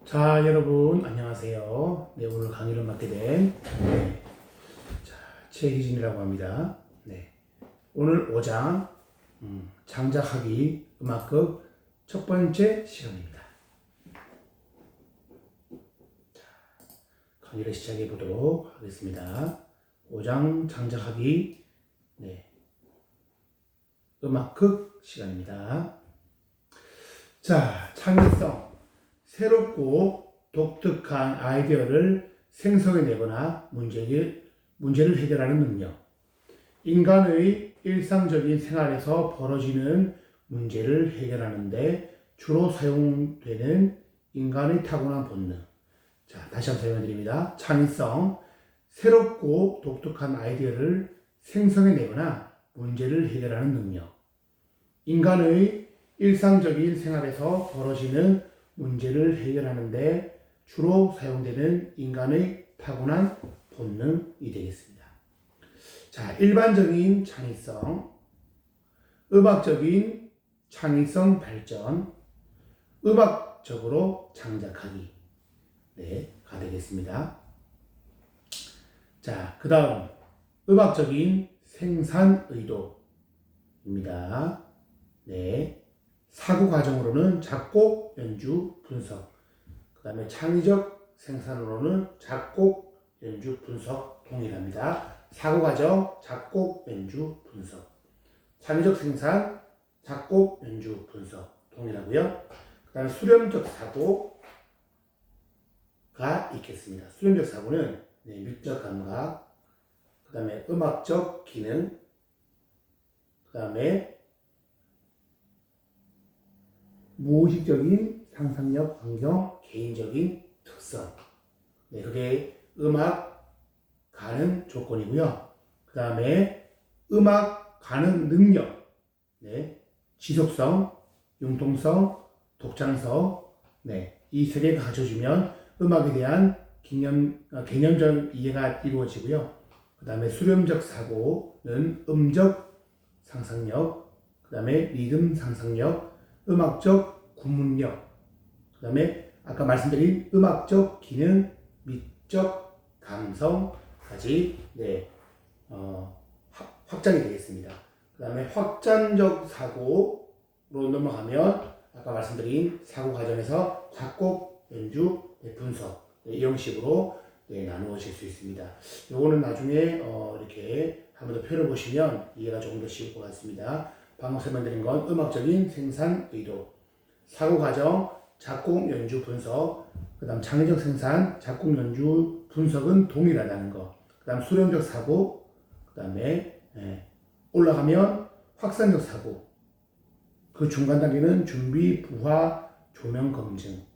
자, 여러분 안녕하세요. 네, 오늘 강의를 맡게 된 최희진이라고 합니다. 네, 오늘 5장 장작하기 음악극 첫 번째 시간입니다. 자, 강의를 시작해 보도록 하겠습니다. 5장 장작하기 음악극 시간입니다. 자, 창의성, 새롭고 독특한 아이디어를 생성해내거나 문제를 해결하는 능력, 인간의 일상적인 생활에서 벌어지는 문제를 해결하는 데 주로 사용되는 인간의 타고난 본능. 자, 다시 한번 설명해 드립니다. 창의성, 새롭고 독특한 아이디어를 생성해내거나 문제를 해결하는 능력, 인간의 일상적인 생활에서 벌어지는 문제를 해결하는 데 주로 사용되는 인간의 타고난 본능이 되겠습니다. 자, 일반적인 창의성, 음악적인 창의성 발전, 음악적으로 창작하기. 가 되겠습니다. 자, 그 다음, 음악적인 생산 의도입니다. 사고 과정으로는 작곡, 연주, 분석. 그 다음에 창의적 생산으로는 작곡, 연주, 분석 동일합니다. 사고 과정, 작곡, 연주, 분석. 창의적 생산, 작곡, 연주, 분석 동일하고요. 그 다음에 수렴적 사고가 있겠습니다. 수렴적 사고는 미적 감각, 그 다음에 음악적 기능, 그 다음에 무의식적인 상상력, 환경, 개인적인 특성. 그게 음악 가능 조건이고요. 그 다음에 음악 가능 능력, 지속성, 융통성, 독창성, 이 세 개가 갖춰지면 음악에 대한 개념적 이해가 이루어지고요. 그 다음에 수렴적 사고는 음적 상상력, 그 다음에 리듬 상상력, 음악적 구문력, 그 다음에 아까 말씀드린 음악적 기능, 미적 감성까지 확장이 되겠습니다. 그 다음에 확장적 사고로 넘어가면 아까 말씀드린 사고 과정에서 작곡, 연주, 분석 이런 식으로 나누어질 수 있습니다. 요거는 나중에 이렇게 한 번 더 표현을 보시면 이해가 조금 더 쉬울 것 같습니다. 방금 설명드린 건 음악적인 생산 의도, 사고 과정, 작곡, 연주, 분석, 그 다음 창의적 생산, 작곡, 연주, 분석은 동일하다는 거, 그 다음 수렴적 사고, 그 다음에 올라가면 확산적 사고, 그 중간 단계는 준비, 부화, 조명, 검증.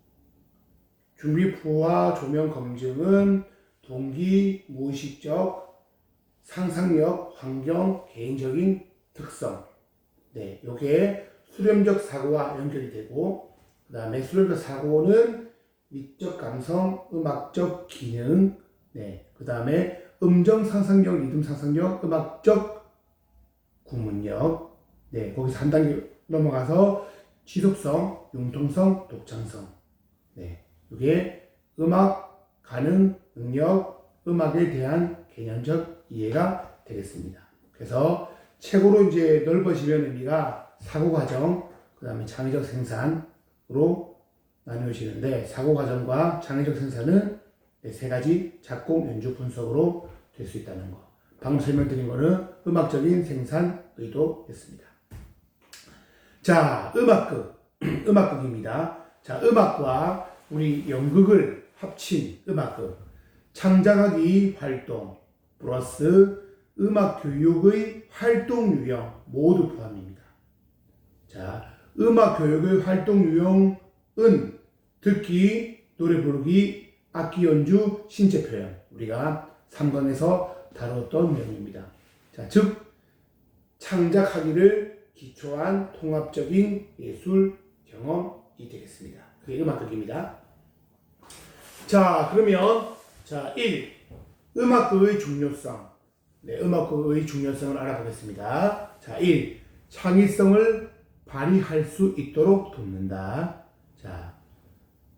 준비, 부화, 조명, 검증은 동기, 무의식적, 상상력, 환경, 개인적인 특성. 요게 수렴적 사고와 연결이 되고, 그 다음에 수렴적 사고는 미적 감성, 음악적 기능, 그 다음에 음정 상상력, 리듬 상상력, 음악적 구문력, 거기서 한 단계 넘어가서 지속성, 융통성, 독창성. 이게 음악 가능 능력, 음악에 대한 개념적 이해가 되겠습니다. 그래서 최고로 이제 넓어지면 의미가 사고 과정, 그 다음에 창의적 생산으로 나누어지는데, 사고 과정과 창의적 생산은 세 가지 작곡, 연주, 분석으로 될 수 있다는 거. 방금 설명드린 거는 음악적인 생산 의도였습니다. 자, 음악극입니다. 자, 음악과 우리 연극을 합친 음악극, 창작하기 활동 플러스 음악교육의 활동 유형 모두 포함입니다. 자, 음악교육의 활동 유형은 듣기, 노래 부르기, 악기 연주, 신체 표현. 우리가 3권에서 다뤘던 내용입니다. 자, 즉 창작하기를 기초한 통합적인 예술 경험이 되겠습니다. 그게 음악극입니다. 자, 그러면 1. 음악극의 중요성. 음악극의 중요성을 알아보겠습니다. 자, 1. 창의성을 발휘할 수 있도록 돕는다. 자,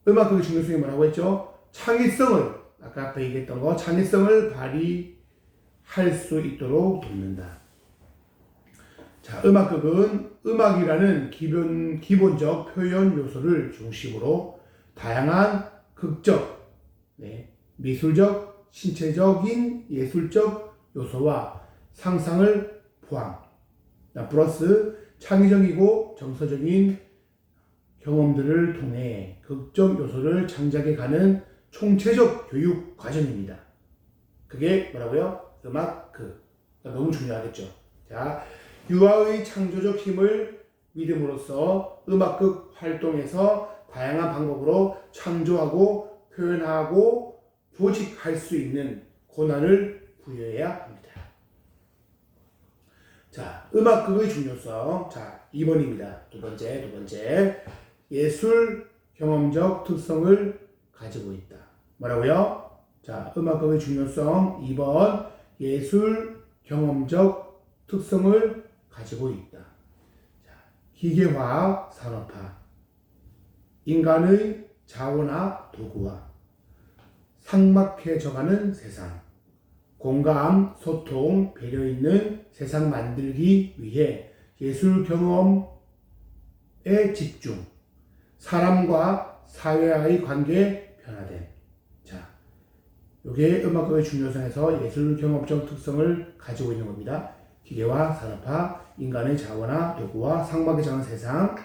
음악극의 중요성이 뭐라고 했죠? 창의성을, 아까 앞에 얘기했던 거, 창의성을 발휘할 수 있도록 돕는다. 자, 음악극은 음악이라는 기본적 표현 요소를 중심으로 다양한 극적, 미술적, 신체적인 예술적 요소와 상상을 포함, 플러스 창의적이고 정서적인 경험들을 통해 극적 요소를 창작해가는 총체적 교육 과정입니다. 그게 뭐라고요? 음악극. 너무 중요하겠죠. 자, 유아의 창조적 힘을 믿음으로써 음악극 활동에서 다양한 방법으로 창조하고 표현하고 조직할 수 있는 권한을 부여해야 합니다. 자, 음악극의 중요성. 자, 2번입니다. 두 번째. 예술 경험적 특성을 가지고 있다. 뭐라고요? 자, 음악극의 중요성 2번. 예술 경험적 특성을 가지고 있다. 자, 기계화 산업화, 인간의 자원화 도구화, 삭막해져가는 세상, 공감, 소통, 배려 있는 세상 만들기 위해 예술 경험에 집중, 사람과 사회와의 관계 변화됨. 자, 이게 음악극의 중요성에서 예술 경험적 특성을 가지고 있는 겁니다. 기계화, 산업화, 인간의 자원화, 도구화, 삭막해져가는 세상,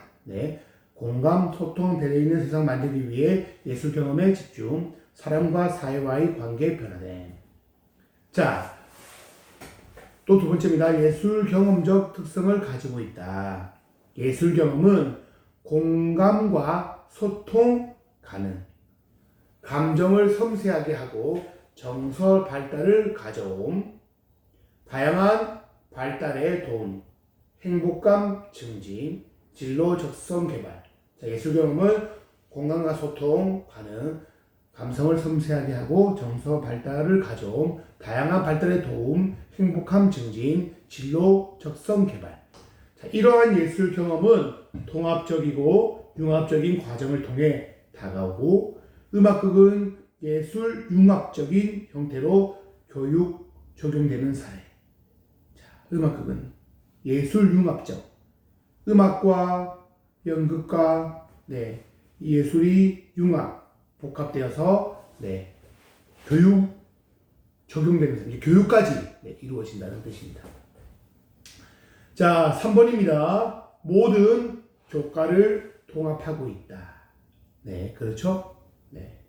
공감, 소통, 배려 있는 세상 만들기 위해 예술 경험에 집중, 사람과 사회와의 관계 변화됨. 자, 또 두 번째입니다. 예술 경험적 특성을 가지고 있다. 예술 경험은 공감과 소통 가능, 감정을 섬세하게 하고 정서 발달을 가져옴, 다양한 발달에 도움, 행복감 증진, 진로 적성 개발. 자, 예술 경험은 공감과 소통 가능, 감성을 섬세하게 하고 정서 발달을 가져옴, 다양한 발달에 도움, 행복함 증진, 진로 적성 개발. 자, 이러한 예술 경험은 통합적이고 융합적인 과정을 통해 다가오고, 음악극은 예술 융합적인 형태로 교육 적용되는 사례. 자, 음악극은 예술 융합적, 음악과 연극과 예술이 융합 복합되어서 교육 적용되면서 교육까지 이루어진다는 뜻입니다. 자, 3번입니다. 모든 교과를 통합하고 있다. 그렇죠?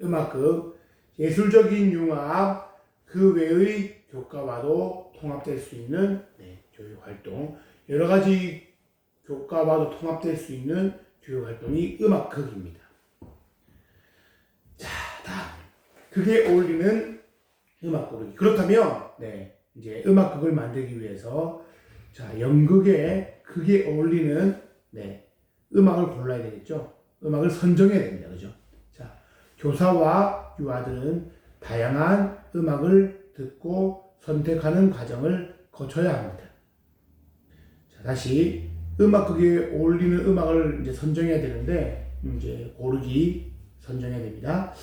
음악극, 예술적인 융합, 그 외의 교과와도 통합될 수 있는 교육활동, 여러 가지 교과와도 통합될 수 있는 교육활동이 음악극입니다. 자, 다음. 그게 어울리는 음악 고르기. 그렇다면, 이제 음악극을 만들기 위해서, 자, 연극에 그게 어울리는, 음악을 골라야 되겠죠? 음악을 선정해야 됩니다. 그죠? 자, 교사와 유아들은 다양한 음악을 듣고 선택하는 과정을 거쳐야 합니다. 자, 다시, 음악극에 어울리는 음악을 이제 선정해야 되는데, 이제 고르기 선정해야 됩니다.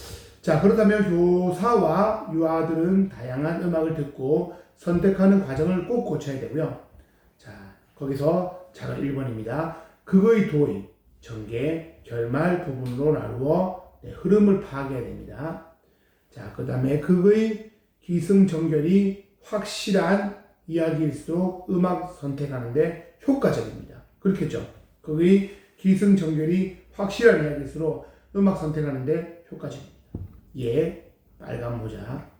자, 그렇다면 교사와 유아들은 다양한 음악을 듣고 선택하는 과정을 꼭 거쳐야 되고요. 자, 거기서 작은 1번입니다. 극의 도의, 전개, 결말 부분으로 나누어 흐름을 파악해야 됩니다. 자, 그 다음에 극의 기승전결이 확실한 이야기일수록 음악 선택하는데 효과적입니다. 그렇겠죠? 극의 기승전결이 확실한 이야기일수록 음악 선택하는데 효과적입니다. 예, 빨간 모자,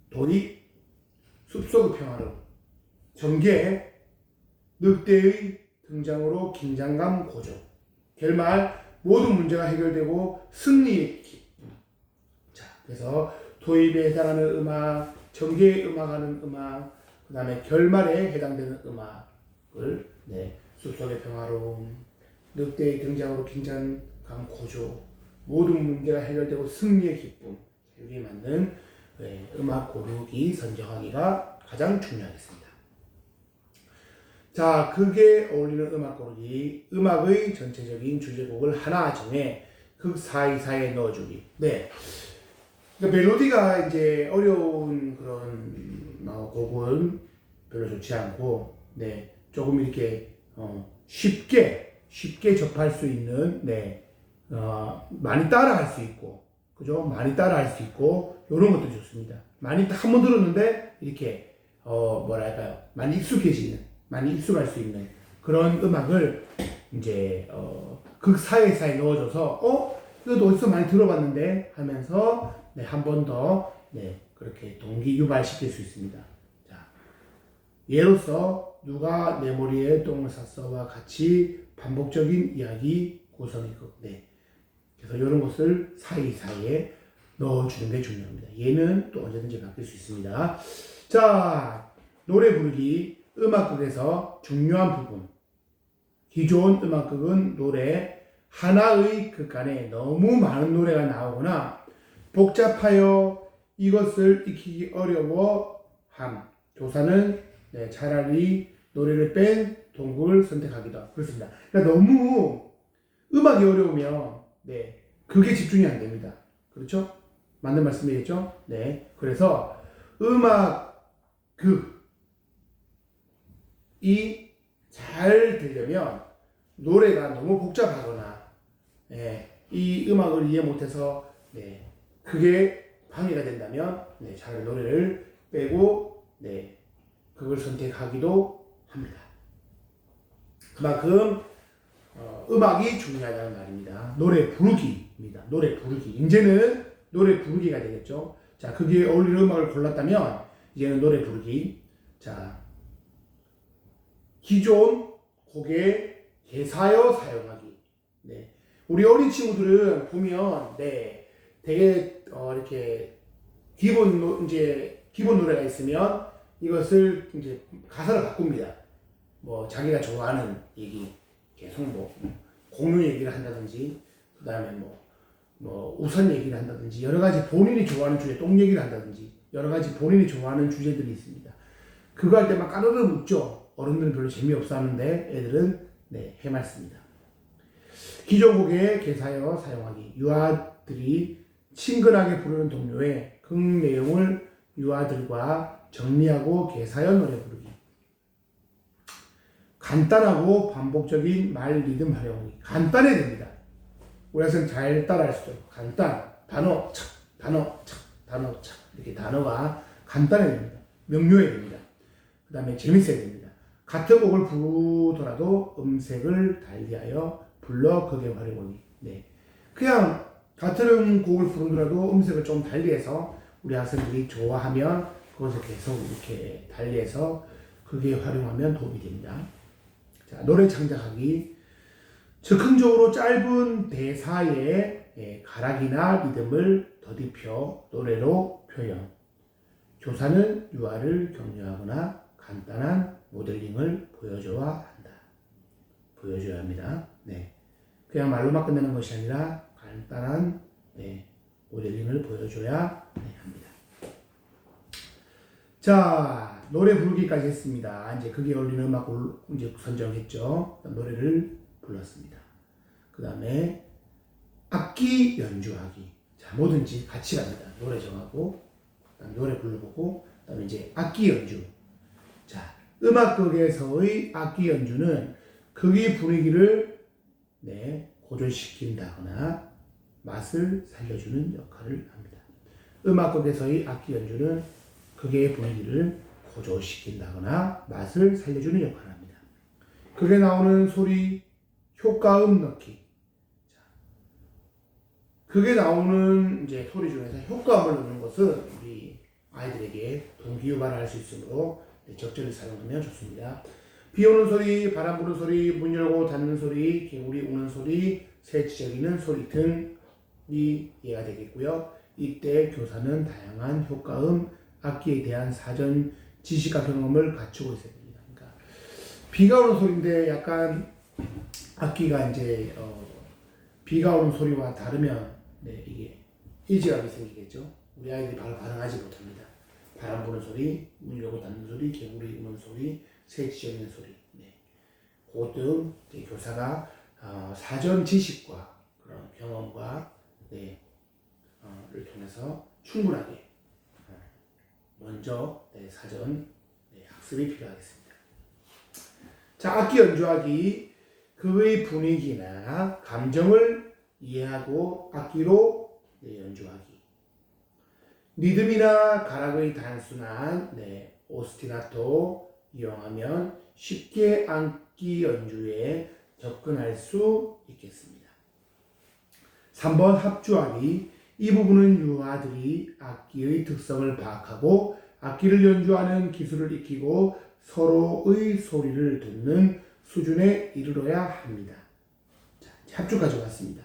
도리, 숲속의 평화로움, 전개, 늑대의 등장으로 긴장감 고조, 결말, 모든 문제가 해결되고 승리의 기쁨. 자, 그래서 도입에 해당하는 음악, 전개에 음악하는 음악, 그 다음에 결말에 해당되는 음악을 숲속의 평화로움, 늑대의 등장으로 긴장감 고조, 모든 문제가 해결되고 승리의 기쁨, 여기에 맞는 음악 고르기 선정하기가 가장 중요하겠습니다. 자, 극에 어울리는 음악 고르기. 음악의 전체적인 주제곡을 하나 정해 극 사이사이에 넣어주기. 네. 그러니까 멜로디가 이제 어려운 그런 곡은 별로 좋지 않고, 네. 조금 이렇게 쉽게 접할 수 있는, 네. 많이 따라할 수 있고, 그죠? 많이 따라할 수 있고, 이런 것도 좋습니다. 많이 한 번 들었는데 이렇게 뭐랄까요? 많이 익숙할 수 있는 그런 음악을 이제 극 사이사이 넣어줘서 이것도 어디서 많이 들어봤는데 하면서 네, 한 번 더 네, 그렇게 동기 유발시킬 수 있습니다. 자, 예로서 누가 내 머리에 똥을 쌌어와 같이 반복적인 이야기 구성이고, 네. 그래서 이런 것을 사이사이에 넣어주는 게 중요합니다. 얘는 또 언제든지 바뀔 수 있습니다. 자, 노래 부르기 음악극에서 중요한 부분. 기존 음악극은 노래 하나의 극 안에 너무 많은 노래가 나오거나 복잡하여 이것을 익히기 어려워함. 교사는 네, 차라리 노래를 뺀 동굴을 선택하기도 하고 그렇습니다. 그러니까 너무 음악이 어려우면 네, 그게 집중이 안 됩니다. 그렇죠? 맞는 말씀이겠죠? 네. 그래서 음악극이 잘 되려면 노래가 너무 복잡하거나 네, 이 음악을 이해 못해서 네, 그게 방해가 된다면 네, 차라리 노래를 빼고 네, 그걸 선택하기도 합니다. 그만큼 음악이 중요하다는 말입니다. 노래 부르기입니다. 노래 부르기. 이제는 노래 부르기가 되겠죠. 자, 거기에 어울리는 음악을 골랐다면 이제는 노래 부르기. 자, 기존 곡에 개사여 사용하기. 네. 우리 어린 친구들은 보면 네, 되게 이렇게 기본 노래가 있으면 이것을 이제 가사를 바꿉니다. 뭐 자기가 좋아하는 얘기 계속 뭐 공유 얘기를 한다든지 그다음에 뭐 우선 얘기를 한다든지 여러 가지 본인이 좋아하는 주제 똥 얘기를 한다든지 여러 가지 본인이 좋아하는 주제들이 있습니다. 그거 할 때 막 까르르 묻죠. 어른들은 별로 재미없어 하는데 애들은 네, 해맑습니다. 기존 곡에 개사여 사용하기. 유아들이 친근하게 부르는 동요의 극 내용을 유아들과 정리하고 개사여 노래 부르기. 간단하고 반복적인 말 리듬 활용이 간단해야 됩니다. 우리 학생 잘 따라할 수 있도록 간단, 단어, 착, 단어, 착, 단어, 착 이렇게 단어가 간단해야 됩니다. 명료해야 됩니다. 그 다음에 재밌어야 됩니다. 같은 곡을 부르더라도 음색을 달리하여 불러 극에 활용하기. 네. 그냥 같은 곡을 부르더라도 음색을 좀 달리해서 우리 학생들이 좋아하면 그것을 계속 이렇게 달리해서 극에 활용하면 도움이 됩니다. 자, 노래 창작하기. 즉흥적으로 짧은 대사에 가락이나 리듬을 더딥혀 노래로 표현. 교사는 유아를 격려하거나 간단한 모델링을 보여줘야 한다. 보여줘야 합니다. 네. 그냥 말로만 끝내는 것이 아니라 간단한 네, 모델링을 보여줘야 합니다. 자, 노래 부르기까지 했습니다. 이제 그게 어울리는 음악을 이제 선정했죠. 노래를 불렀습니다. 그 다음에 악기 연주하기. 자, 뭐든지 같이 갑니다. 노래 정하고, 그다음에 노래 불러보고, 그 다음에 이제 악기 연주. 자, 음악극에서의 악기 연주는 극의 분위기를 네, 고조시킨다거나 맛을 살려주는 역할을 합니다. 음악극에서의 악기 연주는 극의 분위기를 고조시킨다거나 맛을 살려주는 역할을 합니다. 극에 나오는 소리, 효과음 넣기. 자, 극에 나오는 이제 소리 중에서 효과음을 넣는 것은 우리 아이들에게 동기유발을 할 수 있으므로 적절히 사용하면 좋습니다. 비 오는 소리, 바람 부는 소리, 문 열고 닫는 소리, 개구리 우는 소리, 새 지저귀는 소리 등이 이해가 되겠고요. 이때 교사는 다양한 효과음, 악기에 대한 사전 지식과 경험을 갖추고 있어야 됩니다. 그러니까 비가 오는 소리인데 약간 악기가 이제 비가 오는 소리와 다르면 네, 이게 일지감이 생기겠죠. 우리 아이들이 바로 반응하지 못합니다. 바람 부는 소리, 문 열고 닫는 소리, 개구리 우는 소리, 새 지저귀는 소리. 네. 그 등 교사가 사전 지식과 그런 경험과 를 통해서 충분하게 먼저 사전 학습이 필요하겠습니다. 자, 악기 연주하기, 그의 분위기나 감정을 이해하고 악기로 연주하기. 리듬이나 가락의 단순한 오스티나토 이용하면 쉽게 악기 연주에 접근할 수 있겠습니다. 3번 합주하기. 이 부분은 유아들이 악기의 특성을 파악하고 악기를 연주하는 기술을 익히고 서로의 소리를 듣는 수준에 이르러야 합니다. 자, 합주까지 왔습니다.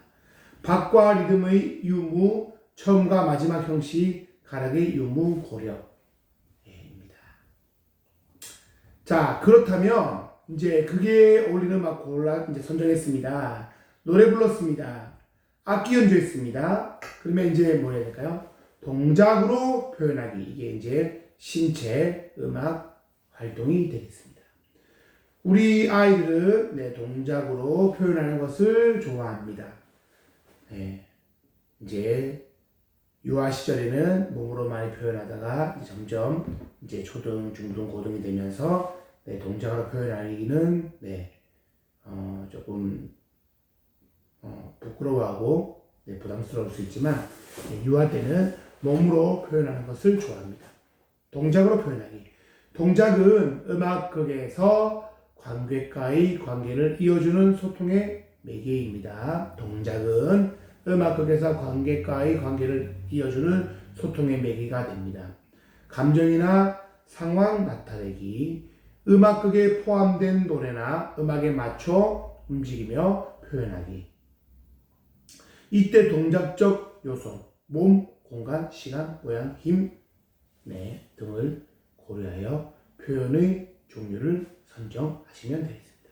박과 리듬의 유무, 처음과 마지막 형식, 가락의 유무 고려입니다. 자, 그렇다면 이제 그게 어울리는 음악 골라 이제 선정했습니다. 노래 불렀습니다. 악기 연주했습니다. 그러면 이제 뭐 해야 될까요? 동작으로 표현하기. 이게 이제 신체 음악 활동이 되겠습니다. 우리 아이들은 동작으로 표현하는 것을 좋아합니다. 이제 유아 시절에는 몸으로 많이 표현하다가 점점 이제 초등, 중등, 고등이 되면서 동작으로 표현하기는 조금 부끄러워하고 부담스러울 수 있지만 유아 때는 몸으로 표현하는 것을 좋아합니다. 동작으로 표현하기. 동작은 음악극에서 관객과의 관계를 이어주는 소통의 매개입니다. 동작은 음악극에서 관객과의 관계를 이어주는 소통의 매개가 됩니다. 감정이나 상황 나타내기. 음악극에 포함된 노래나 음악에 맞춰 움직이며 표현하기. 이때 동작적 요소, 몸, 공간, 시간, 모양, 힘 등을 고려하여 표현의 종류를 선정하시면 되겠습니다.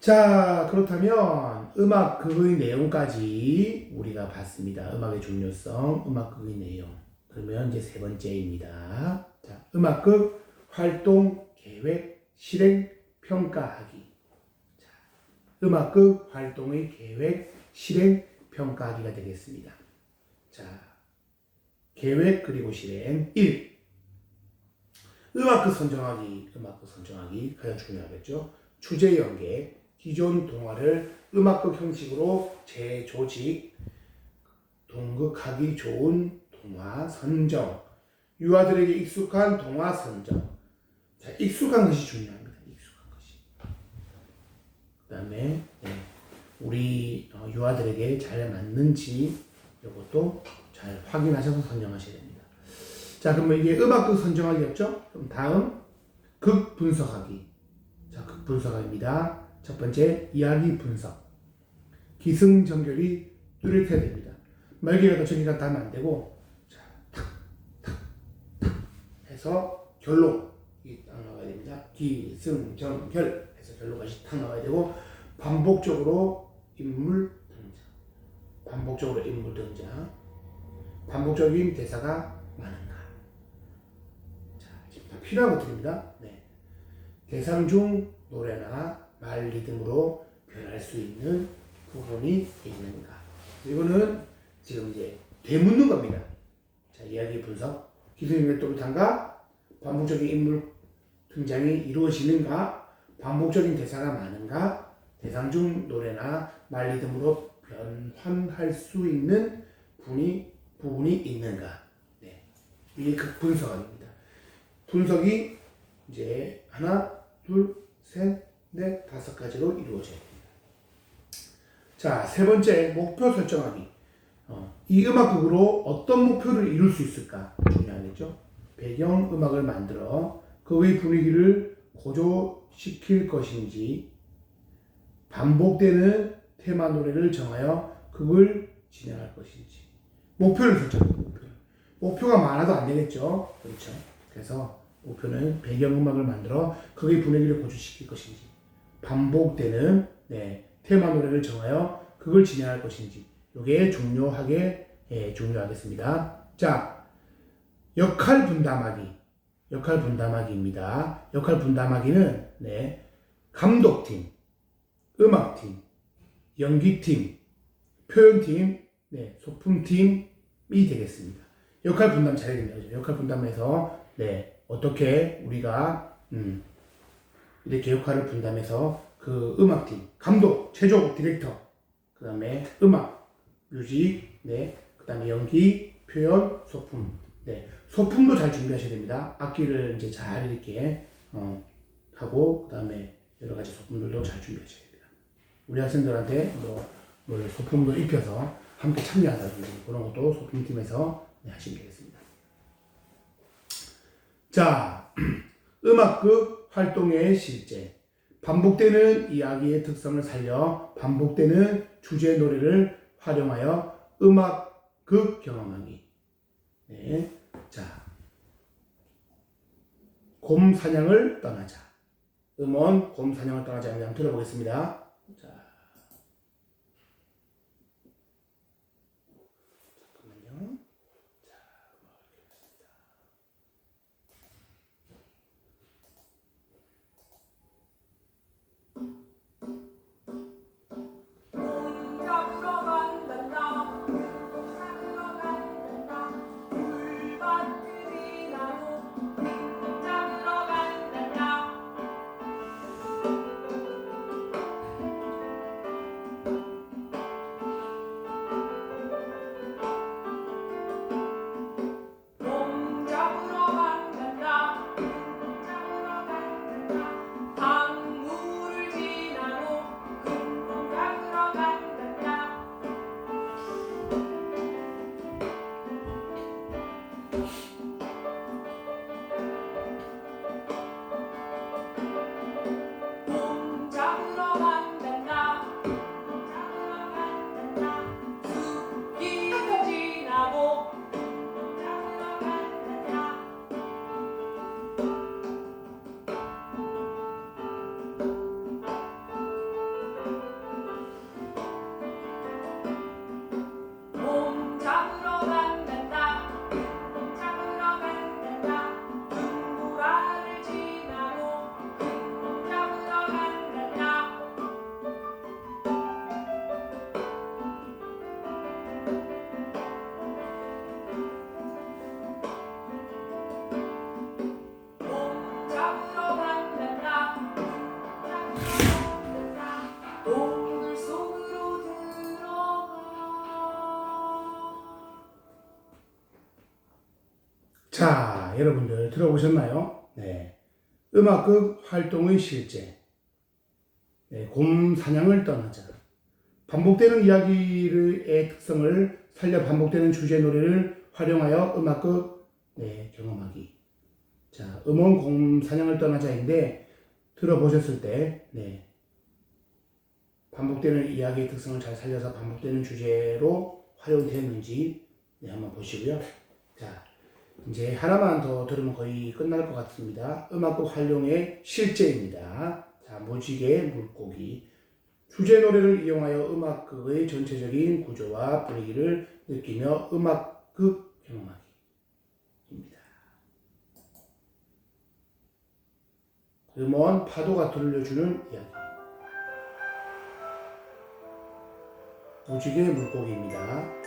자, 그렇다면 음악극의 내용까지 우리가 봤습니다. 음악의 중요성, 음악극의 내용. 그러면 이제 세 번째입니다. 자, 음악극 활동, 계획, 실행, 평가하기. 음악극 활동의 계획, 실행, 평가하기가 되겠습니다. 자, 계획 그리고 실행. 1. 음악극 선정하기. 음악극 선정하기 가장 중요하겠죠. 주제 연계. 기존 동화를 음악극 형식으로 재조직. 동극하기 좋은 동화 선정. 유아들에게 익숙한 동화 선정. 자, 익숙한 것이 중요합니다. 그 다음에 우리 유아들에게 잘 맞는지 이것도 잘 확인하셔서 선정하셔야 됩니다. 자, 그러면 이게 음악극 선정하기였죠? 그럼 다음 극 분석하기. 자, 극 분석입니다. 첫 번째 이야기 분석. 기승전결이 뚜렷해야 됩니다. 말기가 저기가 가면 안 되고 자, 탁탁탁 해서 결론이 딱 나와야 됩니다. 기승전결 결론까지 탁 나와야 되고 반복적으로 인물 등장, 반복적으로 인물 등장, 반복적인 대사가 많은가. 자, 지금 다 필요한 것들입니다. 대상 중 노래나 말 리듬으로 변할 수 있는 부분이 있는가. 이거는 지금 이제 되묻는 겁니다. 자, 이야기 분석, 기승전결 또렷한가, 반복적인 인물 등장이 이루어지는가, 반복적인 대사가 많은가, 대상 중 노래나 말 리듬으로 변환할 수 있는 부분이 있는가. 이게 그 분석입니다. 분석이 이제 하나, 둘, 셋, 넷, 다섯 가지로 이루어져야 됩니다. 자, 세 번째 목표 설정하기. 이 음악극으로 어떤 목표를 이룰 수 있을까 중요하겠죠. 배경 음악을 만들어 그의 분위기를 고조시킬 것인지, 반복되는 테마 노래를 정하여 그걸 진행할 것인지. 목표를 설정합니다. 목표가 많아도 안 되겠죠. 그렇죠. 그래서 목표는 배경음악을 만들어 그의 분위기를 고조시킬 것인지, 반복되는 테마 노래를 정하여 그걸 진행할 것인지. 이게 중요하겠습니다. 자, 역할 분담하기. 역할 분담하기입니다. 역할 분담하기는 감독팀, 음악팀, 연기팀, 표현팀, 네, 소품팀이 되겠습니다. 역할 분담 잘해야 됩니다. 역할 분담해서 네, 어떻게 우리가 이렇게 역할을 분담해서 그 음악팀, 감독, 제조, 디렉터, 그 다음에 음악, 뮤직, 네, 그 다음에 연기, 표현, 소품, 네, 소품도 잘 준비하셔야 됩니다. 악기를 이제 잘 이렇게 하고 그 다음에 여러 가지 소품들도 잘 준비하셔야 됩니다. 우리 학생들한테 뭐 소품도 입혀서 함께 참여하다든지 그런 것도 소품팀에서 네, 하시면 되겠습니다. 자, 음악극 활동의 실제. 반복되는 이야기의 특성을 살려 반복되는 주제 노래를 활용하여 음악극 경험하기. 네. 자, 곰 사냥을 떠나자. 음원 곰 사냥을 떠나자. 한번 들어보겠습니다. 자, 잠깐만요. 자, 자, 여러분들 들어보셨나요? 네. 음악극 활동의 실제. 네, 곰 사냥을 떠나자. 반복되는 이야기의 특성을 살려 반복되는 주제 노래를 활용하여 음악극 네, 경험하기. 자, 음원 곰 사냥을 떠나자인데 들어보셨을 때 네, 반복되는 이야기의 특성을 잘 살려서 반복되는 주제로 활용되었는지 네, 한번 보시고요. 자, 이제 하나만 더 들으면 거의 끝날 것 같습니다. 음악극 활용의 실제입니다. 자, 무지개 물고기. 주제 노래를 이용하여 음악극의 전체적인 구조와 분위기를 느끼며 음악극 경험하기입니다. 음원 파도가 들려주는 이야기. 무지개 물고기입니다.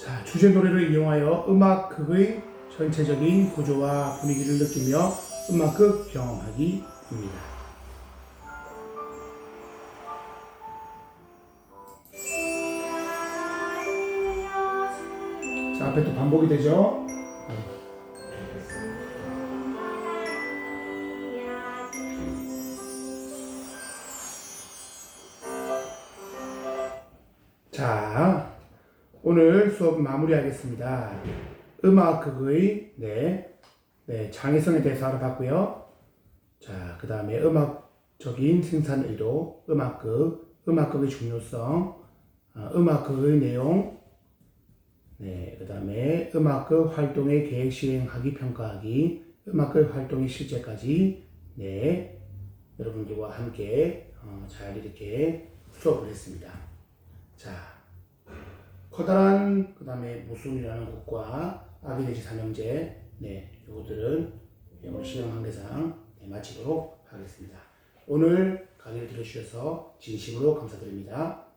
자, 주제 노래를 이용하여 음악극의 전체적인 구조와 분위기를 느끼며 음악극 경험하기 자, 앞에 또 반복이 되죠? 자, 오늘 수업 마무리하겠습니다. 음악극의 장애성에 대해서 알아봤고요. 자, 그 다음에 음악적인 생산 의도, 음악극의 중요성, 음악극의 내용, 그 다음에 음악극 활동의 계획 시행하기 평가하기, 음악극 활동의 실제까지 여러분들과 함께 잘 이렇게 수업을 했습니다. 자, 커다란 그 다음에 무술이라는 곡과 아기 돼지 삼형제 요것들은 오늘 시험 한계상 마치도록 하겠습니다. 오늘 강의를 들어주셔서 진심으로 감사드립니다.